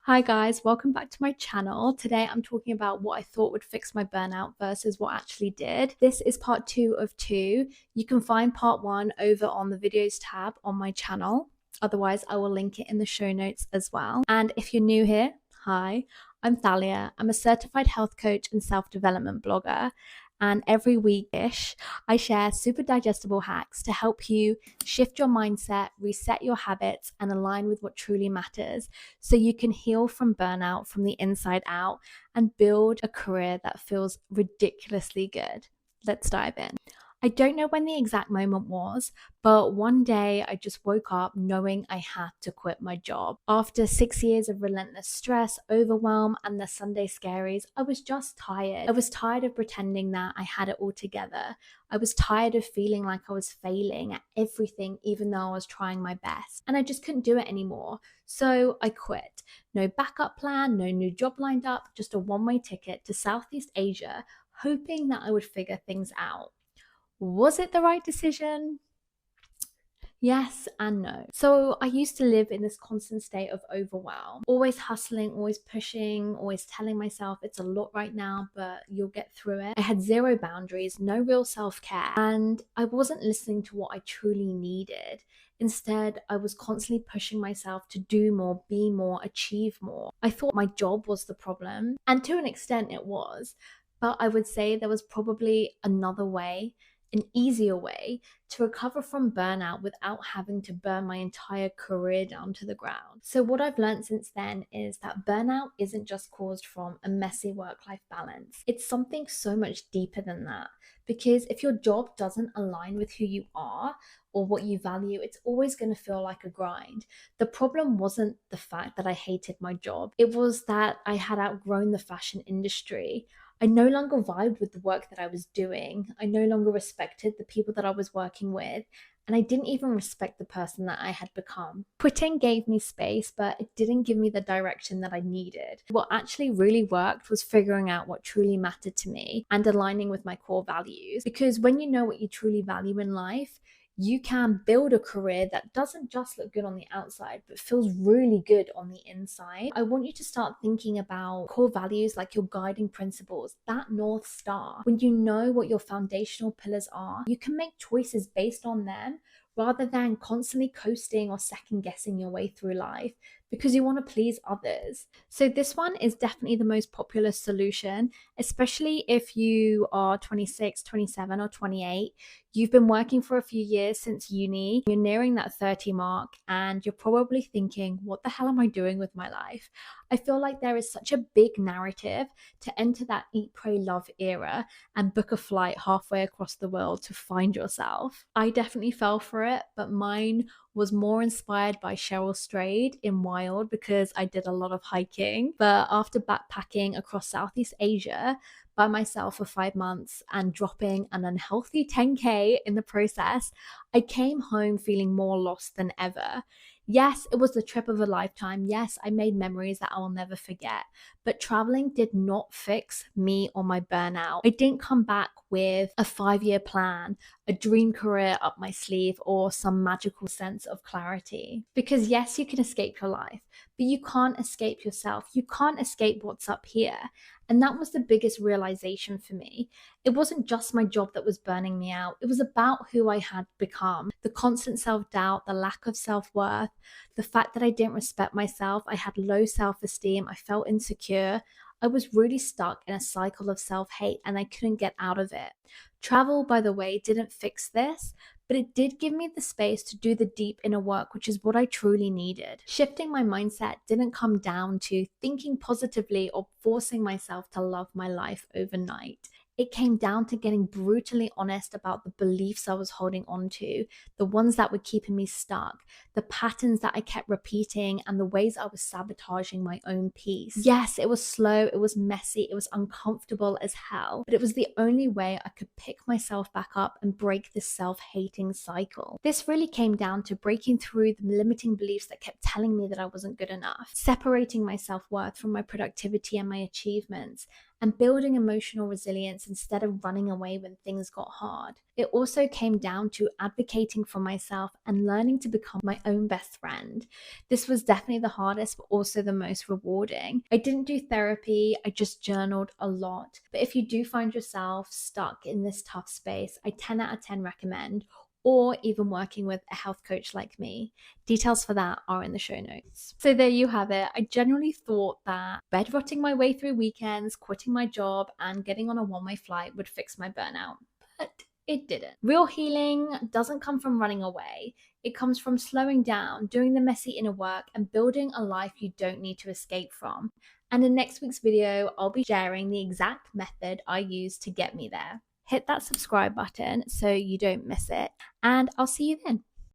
Hi guys, welcome back to my channel. Today I'm talking about what I thought would fix my burnout versus what actually did. This is part 2 of 2. You can find part 1 over on the videos tab on my channel. Otherwise, I will link it in the show notes as well. And if you're new here, hi, I'm Thalia. I'm a certified health coach and self-development blogger. And every week-ish, I share super digestible hacks to help you shift your mindset, reset your habits, and align with what truly matters so you can heal from burnout from the inside out and build a career that feels ridiculously good. Let's dive in. I don't know when the exact moment was, but one day I just woke up knowing I had to quit my job. After 6 years of relentless stress, overwhelm, and the Sunday scaries, I was just tired. I was tired of pretending that I had it all together. I was tired of feeling like I was failing at everything, even though I was trying my best. And I just couldn't do it anymore. So I quit. No backup plan, no new job lined up, just a one-way ticket to Southeast Asia, hoping that I would figure things out. Was it the right decision? Yes and no. So I used to live in this constant state of overwhelm, always hustling, always pushing, always telling myself it's a lot right now, but you'll get through it. I had zero boundaries, no real self-care, and I wasn't listening to what I truly needed. Instead, I was constantly pushing myself to do more, be more, achieve more. I thought my job was the problem, and to an extent it was, but I would say there was probably another way, an easier way to recover from burnout without having to burn my entire career down to the ground. So what I've learned since then is that burnout isn't just caused from a messy work-life balance. It's something so much deeper than that. Because if your job doesn't align with who you are or what you value, it's always going to feel like a grind. The problem wasn't the fact that I hated my job. It was that I had outgrown the fashion industry. I no longer vibed with the work that I was doing. I no longer respected the people that I was working with, and I didn't even respect the person that I had become. Quitting gave me space, but it didn't give me the direction that I needed. What actually really worked was figuring out what truly mattered to me and aligning with my core values. Because when you know what you truly value in life, you can build a career that doesn't just look good on the outside, but feels really good on the inside. I want you to start thinking about core values like your guiding principles, that North Star. When you know what your foundational pillars are, you can make choices based on them rather than constantly coasting or second guessing your way through life because you want to please others. So this one is definitely the most popular solution, especially if you are 26, 27 or 28. You've been working for a few years since uni, you're nearing that 30 mark, and you're probably thinking, what the hell am I doing with my life? I feel like there is such a big narrative to enter that eat, pray, love era and book a flight halfway across the world to find yourself. I definitely fell for it, but mine was more inspired by Cheryl Strayed in Wild because I did a lot of hiking. But after backpacking across Southeast Asia by myself for 5 months and dropping an unhealthy 10K in the process, I came home feeling more lost than ever. Yes, it was the trip of a lifetime. Yes, I made memories that I will never forget. But traveling did not fix me or my burnout. I didn't come back with a 5-year plan, a dream career up my sleeve, or some magical sense of clarity. Because yes, you can escape your life, but you can't escape yourself. You can't escape what's up here. And that was the biggest realization for me. It wasn't just my job that was burning me out. It was about who I had become. The constant self-doubt, the lack of self-worth, the fact that I didn't respect myself. I had low self-esteem. I felt insecure. I was really stuck in a cycle of self-hate and I couldn't get out of it. Travel, by the way, didn't fix this, but it did give me the space to do the deep inner work, which is what I truly needed. Shifting my mindset didn't come down to thinking positively or forcing myself to love my life overnight. It came down to getting brutally honest about the beliefs I was holding on to, the ones that were keeping me stuck, the patterns that I kept repeating, and the ways I was sabotaging my own peace. Yes, it was slow, it was messy, it was uncomfortable as hell, but it was the only way I could pick myself back up and break this self-hating cycle. This really came down to breaking through the limiting beliefs that kept telling me that I wasn't good enough, separating my self-worth from my productivity and my achievements, and building emotional resilience instead of running away when things got hard. It also came down to advocating for myself and learning to become my own best friend. This was definitely the hardest, but also the most rewarding. I didn't do therapy, I just journaled a lot. But if you do find yourself stuck in this tough space, I 10 out of 10 recommend, or even working with a health coach like me. Details for that are in the show notes. So there you have it. I generally thought that bed rotting my way through weekends, quitting my job, and getting on a one-way flight would fix my burnout. But it didn't. Real healing doesn't come from running away. It comes from slowing down, doing the messy inner work, and building a life you don't need to escape from. And in next week's video, I'll be sharing the exact method I used to get me there. Hit that subscribe button so you don't miss it, and I'll see you then.